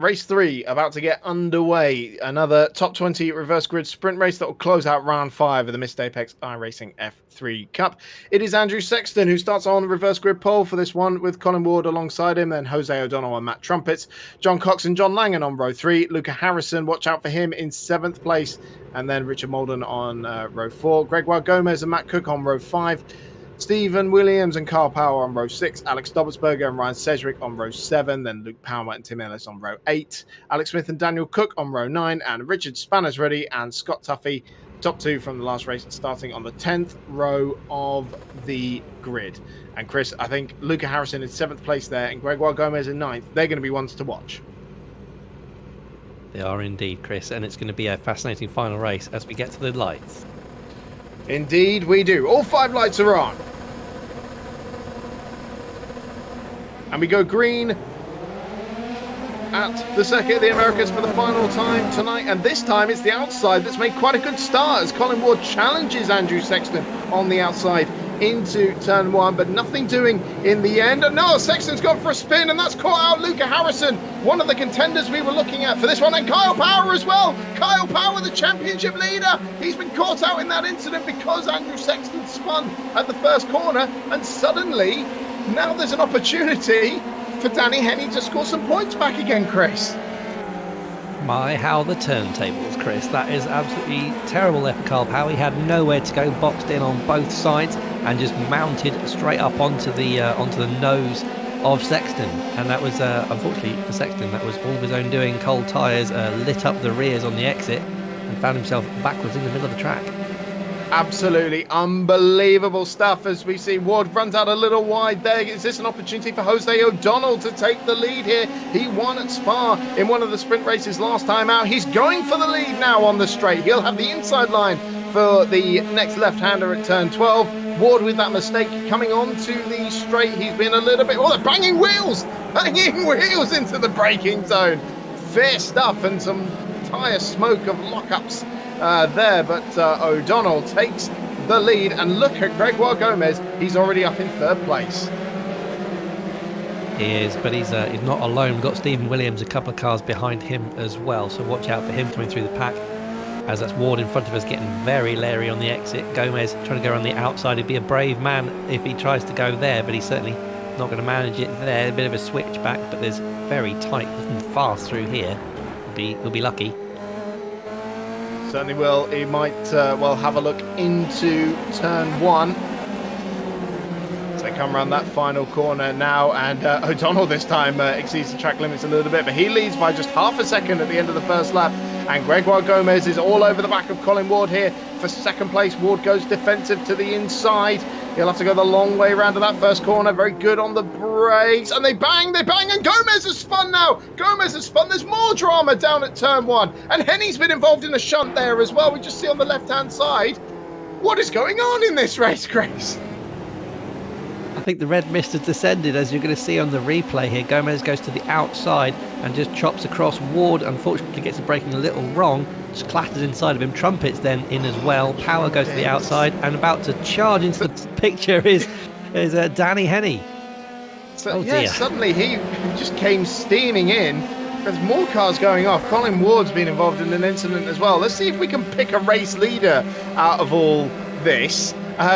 Race 3 about to get underway. Another top 20 reverse grid sprint race that will close out round 5 of the Missed Apex iRacing F3 Cup. It is Andrew Sexton who starts on reverse grid pole for this one, with Colin Ward alongside him, then Jose O'Donnell and Matt Trumpets, John Cox and John Langan on row 3, Luca Harrison, watch out for him in 7th place, and then Richard Molden on row 4, Gregoire Gomez and Matt Cook on row 5, Stephen Williams and Carl Power on row 6, Alex Dobbsberger and Ryan Sedgwick on row 7, then Luke Power and Tim Ellis on row 8, Alex Smith and Daniel Cook on row 9, and Richard Spanners ready, and Scott Tuffy, top 2 from the last race, starting on the 10th row of the grid. And Chris, I think Luca Harrison in 7th place there, and Gregoire Gomez in 9th. They're going to be ones to watch. They are indeed, Chris, and it's going to be a fascinating final race as we get to the lights. Indeed we do. All 5 lights are on. And we go green at the Circuit of the Americas for the final time tonight. And this time it's the outside that's made quite a good start as Colin Ward challenges Andrew Sexton on the outside into turn 1, but nothing doing in the end. And no, Sexton's gone for a spin, and that's caught out Luca Harrison, one of the contenders we were looking at for this one, and Kyle Power as well. Kyle Power, the championship leader, he's been caught out in that incident because Andrew Sexton spun at the first corner, and suddenly now there's an opportunity for Danny Henney to score some points back again, Chris. My, how the turntables, Chris. That is absolutely terrible there for Carl Power. He had nowhere to go, boxed in on both sides, and just mounted straight up onto the nose of Sexton. And that was, unfortunately for Sexton, that was all of his own doing. Cold tyres lit up the rears on the exit and found himself backwards in the middle of the track. Absolutely unbelievable stuff as we see Ward runs out a little wide there. Is this an opportunity for Jose O'Donnell to take the lead here? He won at Spa in one of the sprint races last time out. He's going for the lead now on the straight. He'll have the inside line for the next left-hander at turn 12. Ward with that mistake coming on to the straight. He's been a little bit... Oh, they're banging wheels into the braking zone. Fair stuff and some tyre smoke of lockups there, but O'Donnell takes the lead, and look at Gregoire Gomez, he's already up in 3rd place. He is, but he's not alone. We've got Stephen Williams a couple of cars behind him as well, so watch out for him coming through the pack, as that's Ward in front of us getting very leery on the exit. Gomez trying to go around the outside. He'd be a brave man if he tries to go there, but he's certainly not going to manage it there. A bit of a switchback, but there's very tight and fast through here. He'll be lucky. Certainly will. He might have a look into turn 1. So they come around that final corner now, and O'Donnell this time exceeds the track limits a little bit, but he leads by just half a second at the end of the first lap, and Gregoire Gomez is all over the back of Colin Ward here for 2nd place. Ward goes defensive to the inside. He'll have to go the long way around to that first corner. Very good on the brakes. And they bang, and Gomez has spun now. There's more drama down at turn 1. And Henny's been involved in a shunt there as well. We just see on the left-hand side. What is going on in this race, Grace? I think the red mist has descended, as you're going to see on the replay here. Gomez goes to the outside and just chops across. Ward, unfortunately, gets the braking a little wrong. Just clatters inside of him. Trumpets then in as well. Power goes to the outside, and about to charge into the picture is Danny Henney. So, dear. Suddenly he just came steaming in. There's more cars going off. Colin Ward's been involved in an incident as well. Let's see if we can pick a race leader out of all this.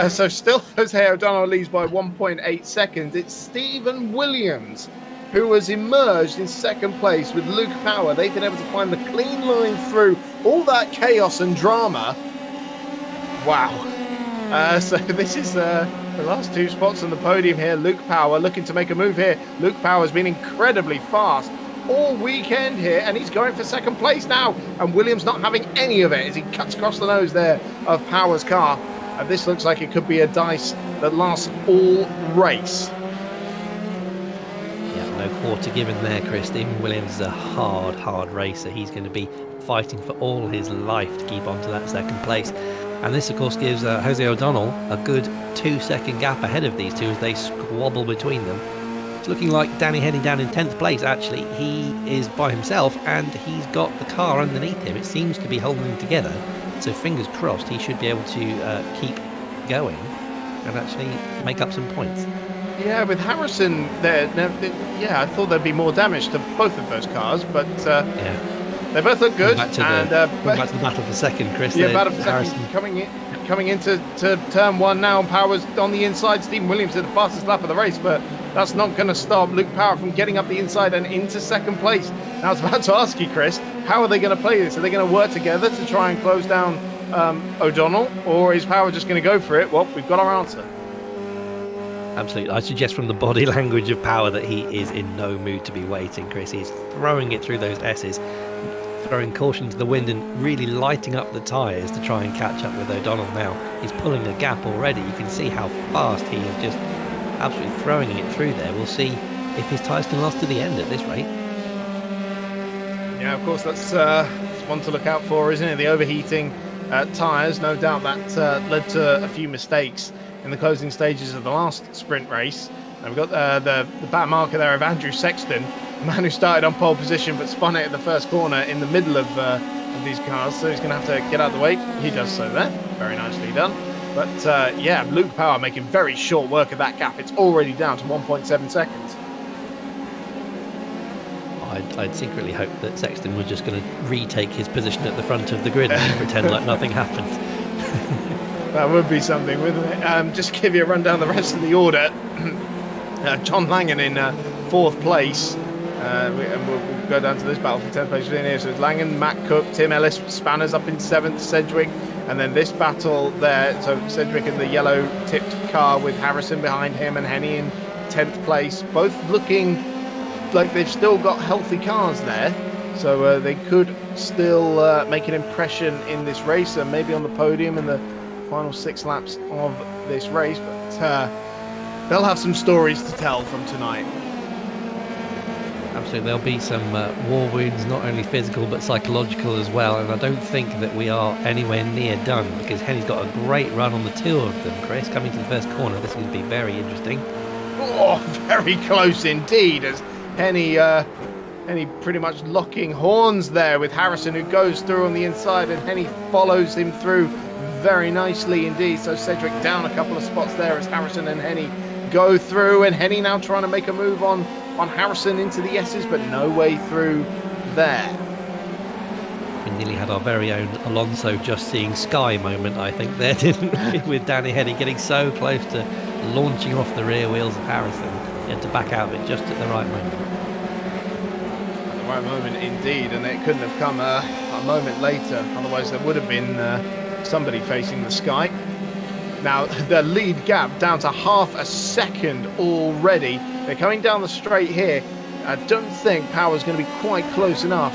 So still Jose O'Donnell leads by 1.8 seconds. It's Stephen Williams who has emerged in 2nd place with Luke Power. They've been able to find the clean line through all that chaos and drama. Wow. So this is the last 2 spots on the podium here. Luke Power looking to make a move here. Luke Power has been incredibly fast all weekend here, and he's going for 2nd place now. And Williams not having any of it as he cuts across the nose there of Power's car. And this looks like it could be a dice that lasts all race. Yeah, no quarter given there, Chris. Stephen Williams is a hard racer. He's going to be fighting for all his life to keep on to that 2nd place. And this, of course, gives Jose O'Donnell a good 2-second gap ahead of these two as they squabble between them. It's looking like Danny Henney down in 10th place, actually. He is by himself, and he's got the car underneath him. It seems to be holding them together. So fingers crossed he should be able to keep going and actually make up some points. Yeah, with Harrison there, yeah, I thought there'd be more damage to both of those cars, but Yeah. they both look good. Coming And back to the battle for second, Chris. yeah, battle for second Harrison. coming into turn one now. Power's on the inside. Stephen Williams did the fastest lap of the race, but that's not going to stop Luke Power from getting up the inside and into second place. Now I was about to ask you, Chris, how are they going to play this? Are they going to work together to try and close down O'Donnell, or is Power just going to go for it? Well, we've got our answer. Absolutely. I suggest from the body language of Power that he is in no mood to be waiting, Chris. He's throwing it through those S's, throwing caution to the wind and really lighting up the tyres to try and catch up with O'Donnell now. He's pulling a gap already. You can see how fast he is just absolutely throwing it through there. We'll see if his tyres can last to the end at this rate. Yeah, of course, that's one to look out for, isn't it? The overheating tyres, no doubt that led to a few mistakes in the closing stages of the last sprint race. And we've got the back marker there of Andrew Sexton, the man who started on pole position but spun it at the first corner in the middle of these cars, so he's going to have to get out of the way. He does so there, very nicely done. But yeah, Luke Power making very short work of that gap. It's already down to 1.7 seconds. I'd secretly hope that Sexton was just going to retake his position at the front of the grid and pretend like nothing happened. That would be something, wouldn't it? Just to give you a rundown of the rest of the order. John Langan in 4th place. And we'll go down to this battle for 10th place in here. So it's Langan, Matt Cook, Tim Ellis, Spanners up in 7th, Sedgwick. And then this battle there, so Sedgwick in the yellow tipped car with Harrison behind him and Henny in 10th place. Both looking like they've still got healthy cars there. So they could still make an impression in this race and maybe on the podium in the final 6 laps of this race. But they'll have some stories to tell from tonight. Absolutely, there'll be some war wounds, not only physical but psychological as well, and I don't think that we are anywhere near done because Henny's got a great run on the 2 of them, Chris, coming to the first corner. This is going to be very interesting. Oh, very close indeed, as Henny pretty much locking horns there with Harrison, who goes through on the inside, and Henny follows him through very nicely indeed. So Sedgwick down a couple of spots there as Harrison and Henny go through, and Henny now trying to make a move on Harrison into the S's, but no way through there. We nearly had our very own Alonso just seeing Sky moment, I think, there, didn't we? With Danny Henny getting so close to launching off the rear wheels of Harrison. He had to back out of it just at the right moment. At the right moment indeed, and it couldn't have come a moment later, otherwise there would have been somebody facing the Sky. Now the lead gap down to half a second already. They're coming down the straight here. I don't think Power's going to be quite close enough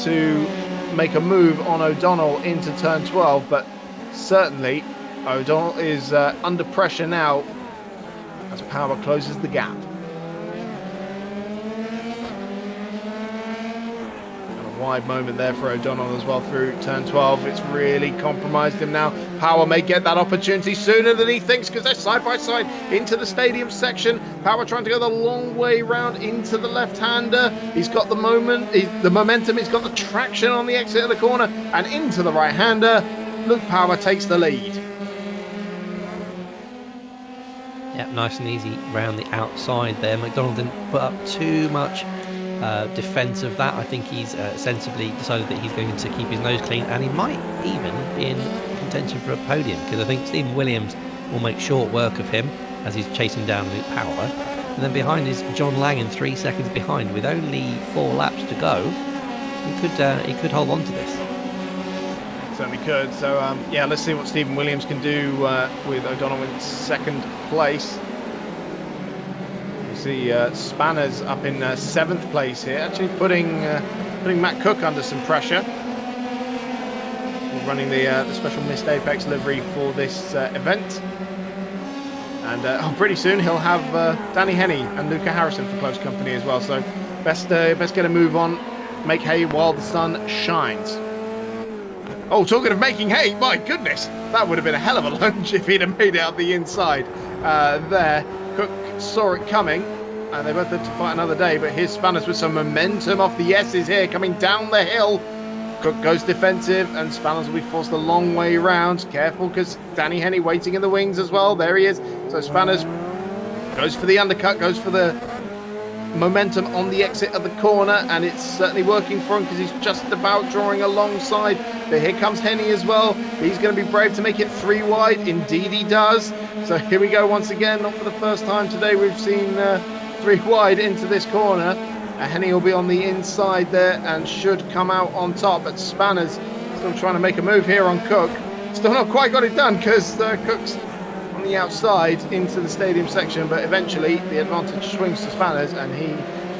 to make a move on O'Donnell into turn 12, but certainly O'Donnell is under pressure now as Power closes the gap. Wide moment there for O'Donnell as well through turn 12. It's really compromised him now. Power may get that opportunity sooner than he thinks because they're side by side into the stadium section. Power trying to go the long way round into the left-hander. He's got the momentum, he's got the traction on the exit of the corner and into the right-hander. Luke Power takes the lead. Yeah, nice and easy round the outside there. McDonald didn't put up too much defense of that. I think he's sensibly decided that he's going to keep his nose clean, and he might even be in contention for a podium because I think Stephen Williams will make short work of him as he's chasing down Luke Power. And then behind is John Langan, 3 seconds behind with only 4 laps to go. He could hold on to this. Certainly could. So yeah, let's see what Stephen Williams can do with O'Donnell in 2nd place. See Spanners up in 7th place here, actually putting Matt Cook under some pressure. He's running the special missed apex livery for this event, and pretty soon he'll have Danny Henny and Luca Harrison for close company as well. So best get a move on, make hay while the sun shines. Oh, talking of making hay, my goodness, that would have been a hell of a lunge if he'd have made it up the inside there. Cook saw it coming, and they both lived to fight another day, but here's Spanners with some momentum off the S's here, coming down the hill. Cook goes defensive, and Spanners will be forced a long way round. Careful, because Danny Henny waiting in the wings as well. There he is. So Spanners Goes for the undercut, goes for the momentum on the exit of the corner, and it's certainly working for him because he's just about drawing alongside. But here comes Henny as well. He's going to be brave to make it 3 wide. Indeed he does. So here we go once again. Not for the first time today we've seen 3 wide into this corner. Henny will be on the inside there and should come out on top. But Spanners still trying to make a move here on Cook. Still not quite got it done because Cook's on the outside into the stadium section, but eventually the advantage swings to Spanners and he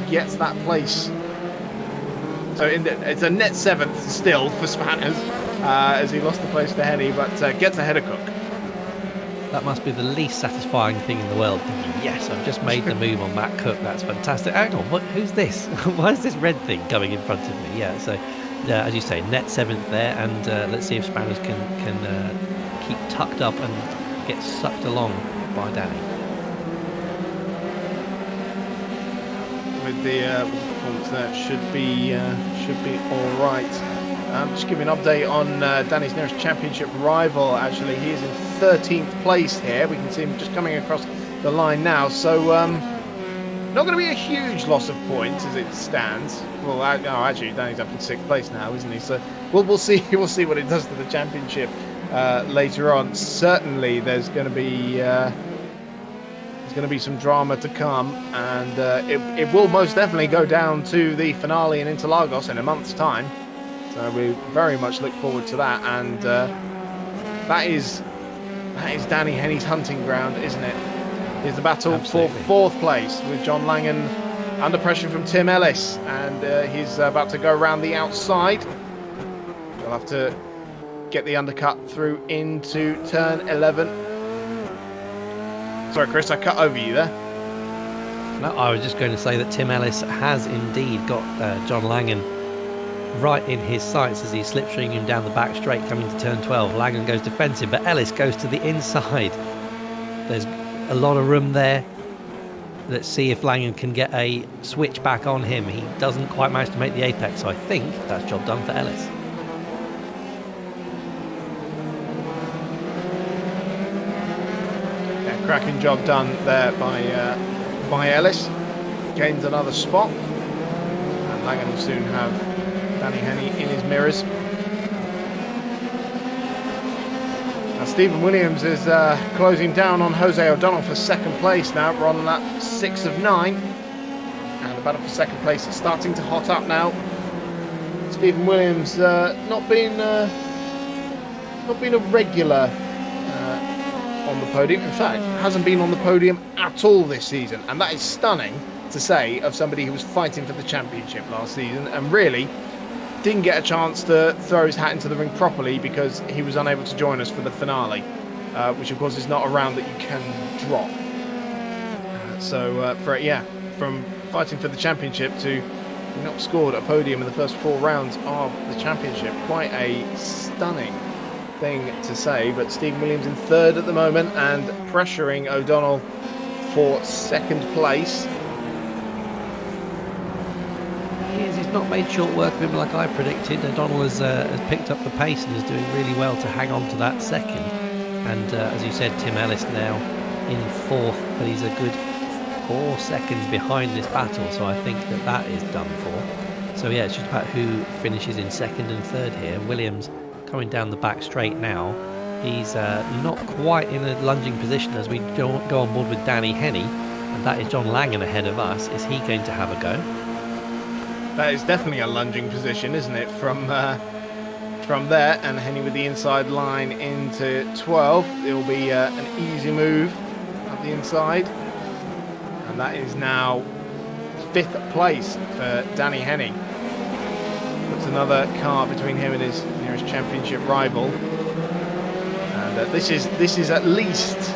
gets that place. So it's a net 7th still for Spanners as he lost the place to Henny, but gets ahead of Cook. That must be the least satisfying thing in the world, thinking, yes, I've just made the move on Matt Cook, that's fantastic. Hang on, who's this? Why is this red thing coming in front of me? Yeah, so as you say, net 7th there, and let's see if Spanners can keep tucked up and get sucked along by Danny. With the performance there, should be all right. Just give you an update on Danny's nearest championship rival. Actually, he is in 13th place here. We can see him just coming across the line now. So not going to be a huge loss of points as it stands. Well, actually, Danny's up in 6th place now, isn't he? So we'll see. We'll see what it does to the championship later on. Certainly, there's going to be some drama to come, and it will most definitely go down to the finale in Interlagos in a month's time. So we very much look forward to that, and that is Danny Henny's hunting ground, isn't it? It's the battle Absolutely. for 4th place with John Langan under pressure from Tim Ellis, and he's about to go around the outside. We'll have to get the undercut through into turn 11. Sorry, Chris, I cut over you there. No, I was just going to say that Tim Ellis has indeed got John Langan right in his sights as he's slipstreaming him down the back straight coming to turn 12. Langan goes defensive, but Ellis goes to the inside. There's a lot of room there. Let's see if Langan can get a switch back on him. He doesn't quite manage to make the apex, so I think that's job done for Ellis. Yeah, cracking job done there by Ellis. Gains another spot, and Langan will soon have Danny Henny in his mirrors. Now Stephen Williams is closing down on Jose O'Donnell for 2nd place now. We're on lap 6 of 9, and the battle for 2nd place is starting to hot up now. Stephen Williams not been a regular on the podium. In fact, hasn't been on the podium at all this season, and that is stunning to say of somebody who was fighting for the championship last season and really didn't get a chance to throw his hat into the ring properly because he was unable to join us for the finale, which of course is not a round that you can drop. From fighting for the championship to not scored a podium in the first 4 rounds of the championship, quite a stunning thing to say. But Stephen Williams in 3rd at the moment and pressuring O'Donnell for 2nd place. He's not made short work of him like I predicted. O'Donnell has picked up the pace and is doing really well to hang on to that 2nd. And as you said, Tim Ellis now in 4th, but he's a good 4 seconds behind this battle, so I think that is done for. So yeah, it's just about who finishes in 2nd and 3rd here. Williams coming down the back straight now. He's not quite in a lunging position as we go on board with Danny Henny, and that is John Langan ahead of us. Is he going to have a go? That is definitely a lunging position, isn't it? From there, and Henny with the inside line into 12. It will be an easy move up the inside, and that is now 5th place for Danny Henny. Puts another car between him and his nearest championship rival, and this is at least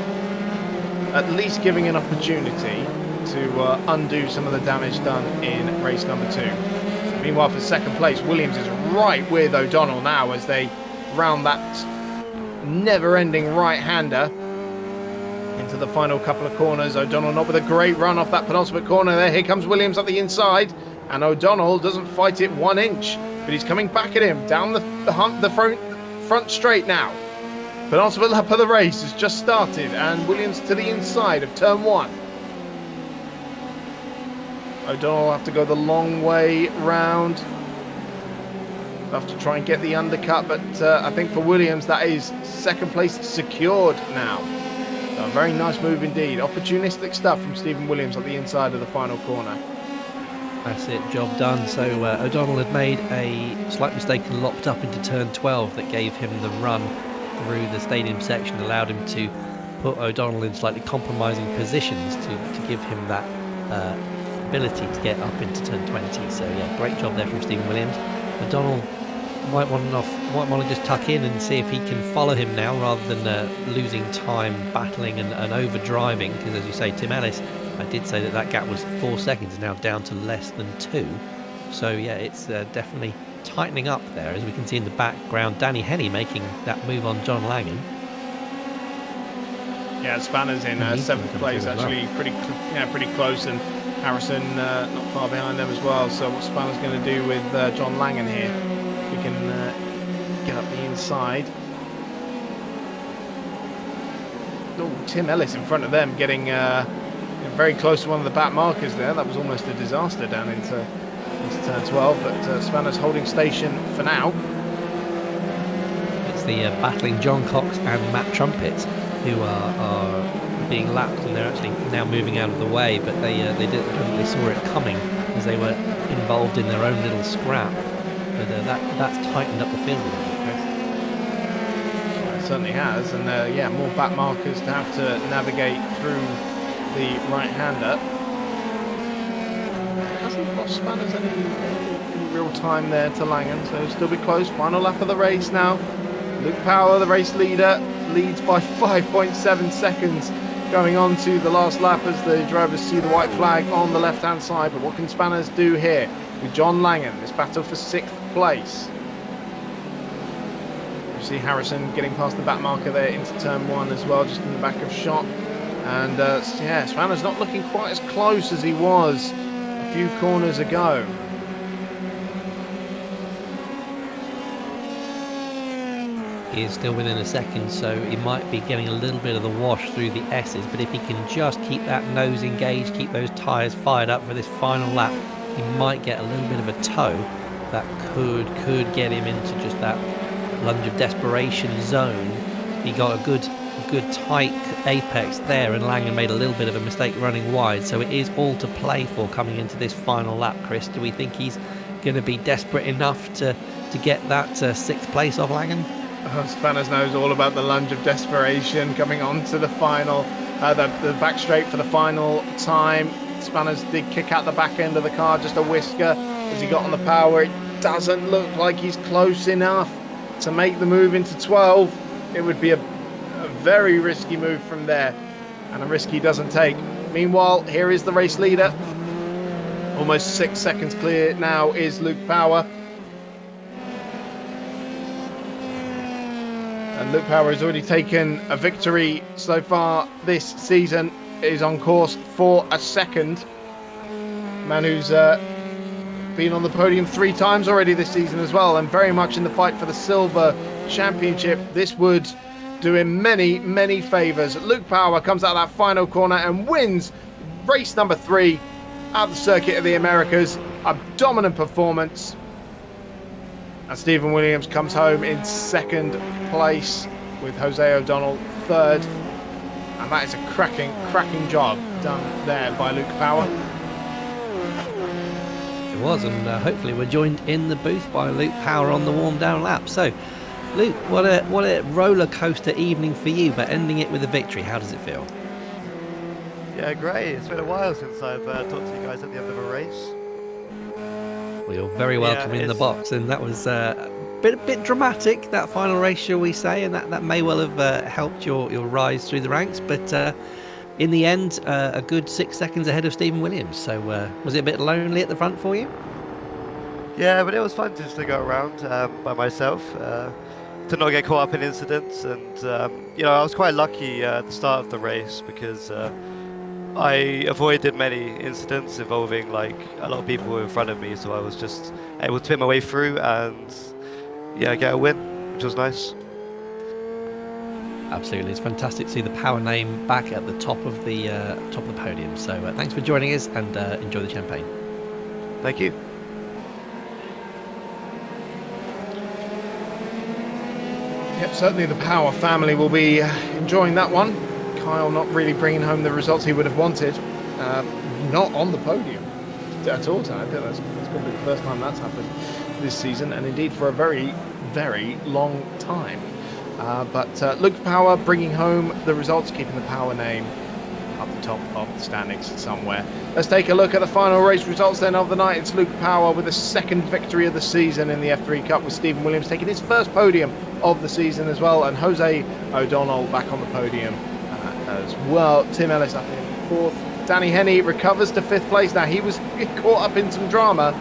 giving an opportunity to undo some of the damage done in race number 2. Meanwhile, for 2nd place, Williams is right with O'Donnell now as they round that never-ending right-hander into the final couple of corners. O'Donnell not with a great run off that penultimate corner there. Here comes Williams up the inside, and O'Donnell doesn't fight it 1 inch, but he's coming back at him down the front straight now. Penultimate lap of the race has just started, and Williams to the inside of turn 1. O'Donnell will have to go the long way round. They'll have to try and get the undercut, but I think for Williams, that is second place secured now. So a very nice move indeed. Opportunistic stuff from Stephen Williams at the inside of the final corner. That's it, job done. So O'Donnell had made a slight mistake and locked up into turn 12 that gave him the run through the stadium section, allowed him to put O'Donnell in slightly compromising positions to give him that ability to get up into turn 20. So yeah, great job there from Stephen Williams. O'Donnell might want to just tuck in and see if he can follow him now rather than losing time battling and over driving, because as you say, Tim Ellis, I did say that gap was 4 seconds, now down to less than 2. So yeah, it's definitely tightening up there, as we can see in the background. Danny Henney making that move on John Langan. Yeah, Spanner's in 7th place, actually well. pretty close, and Harrison not far behind them as well. So what Spanner's going to do with John Langan here? We can get up the inside. Oh, Tim Ellis in front of them, getting very close to one of the back markers there. That was almost a disaster down into turn 12, but Spanner's holding station for now. It's the battling John Cox and Matt Trumpet who are being lapped, and they're actually now moving out of the way, but they saw it coming as they were involved in their own little scrap. But that's tightened up the field a little bit, Chris. It certainly has, and yeah, more back markers to have to navigate through the right-hander. Hasn't lost Spanners any real time there to Langan, so still be close. Final lap of the race now. Luke Power, the race leader, leads by 5.7 seconds going on to the last lap as the drivers see the white flag on the left-hand side. But what can Spanners do here with John Langan? This battle for 6th place. You see Harrison getting past the back marker there into turn 1 as well, just in the back of shot. And yeah, Spanner's not looking quite as close as he was a few corners ago. He is still within a second, so he might be getting a little bit of the wash through the S's, but if he can just keep that nose engaged, keep those tyres fired up for this final lap, he might get a little bit of a toe that could get him into just that lunge of desperation zone. He got a good tight apex there, and Langan made a little bit of a mistake running wide, so it is all to play for coming into this final lap. Chris, do we think he's going to be desperate enough to get that 6th place off Langan? Spanners knows all about the lunge of desperation coming on to the final, the back straight for the final time. Spanners did kick out the back end of the car just a whisker as he got on the power. It doesn't look like he's close enough to make the move into 12. It would be a very risky move from there, and a risk he doesn't take. Meanwhile, here is the race leader. Almost 6 seconds clear now is Luke Power. And Luke Power has already taken a victory so far this season. Is on course for a second. Man who's been on the podium 3 times already this season as well, and very much in the fight for the silver championship. This would do him many favours. Luke Power comes out of that final corner and wins race number 3 at the Circuit of the Americas. A dominant performance. And Stephen Williams comes home in 2nd place with Jose O'Donnell 3rd. And that is a cracking job done there by Luke Power. It was, and hopefully we're joined in the booth by Luke Power on the warm down lap. So, Luke, what a roller coaster evening for you, but ending it with a victory. How does it feel? Yeah, great. It's been a while since I've talked to you guys at the end of a race. Well, you're very welcome in the box, and that was a bit dramatic, that final race, shall we say, and that may well have helped your rise through the ranks, but in the end, a good 6 seconds ahead of Stephen Williams. So was it a bit lonely at the front for you? Yeah, but it was fun just to go around by myself, to not get caught up in incidents, and you know, I was quite lucky at the start of the race because I avoided many incidents involving like a lot of people in front of me, so I was just able to pin my way through and yeah, get a win, which was nice. Absolutely, it's fantastic to see the Power name back at the top of the podium. So thanks for joining us, and enjoy the champagne. Thank you. Yep, certainly the Power family will be enjoying that one. Kyle not really bringing home the results he would have wanted. Not on the podium at all tonight. I think that's going to be the first time that's happened this season, and indeed for a very, very long time. But Luke Power bringing home the results, keeping the Power name up the top of the standings somewhere. Let's take a look at the final race results then of the night. It's Luke Power with the second victory of the season in the F3 Cup, with Stephen Williams taking his first podium of the season as well, and Jose O'Donnell back on the podium as well. Tim Ellis up in fourth. Danny Henney recovers to fifth place. Now, he was caught up in some drama,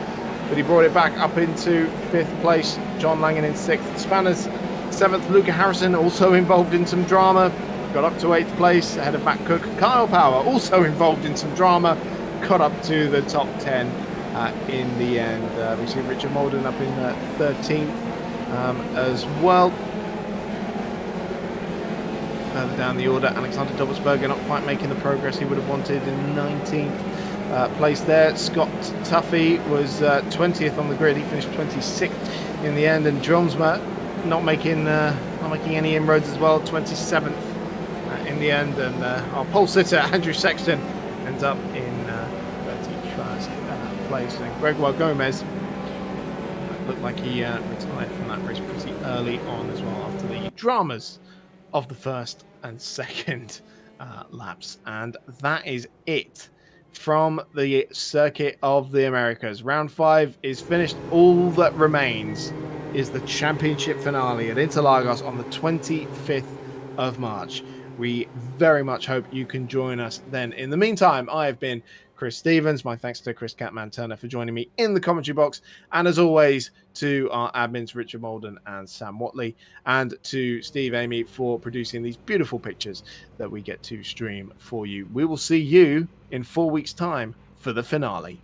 but he brought it back up into fifth place. John Langan in sixth. Spanners seventh. Luca Harrison also involved in some drama, got up to eighth place ahead of Matt Cook. Kyle Power also involved in some drama, got up to the top 10 in the end. We see Richard Molden up in 13th as well. Further down the order, Alexander Dobbelsberger not quite making the progress he would have wanted in 19th place there. Scott Tuffy was 20th on the grid. He finished 26th in the end, and Dromsma not making any inroads as well, 27th in the end. And our pole sitter Andrew Sexton ends up in 31st place. And Gregoire Gomez looked like he retired from that race pretty early on as well, after the dramas of the first and second laps. And that is it from the Circuit of the Americas. Round 5 is finished. All that remains is the championship finale at Interlagos on the 25th of March. We very much hope you can join us then. In the meantime, I have been Chris Stevens. My thanks to Chris Catman Turner for joining me in the commentary box. And as always, to our admins, Richard Molden and Sam Watley, and to Steve Amy for producing these beautiful pictures that we get to stream for you. We will see you in 4 weeks' time for the finale.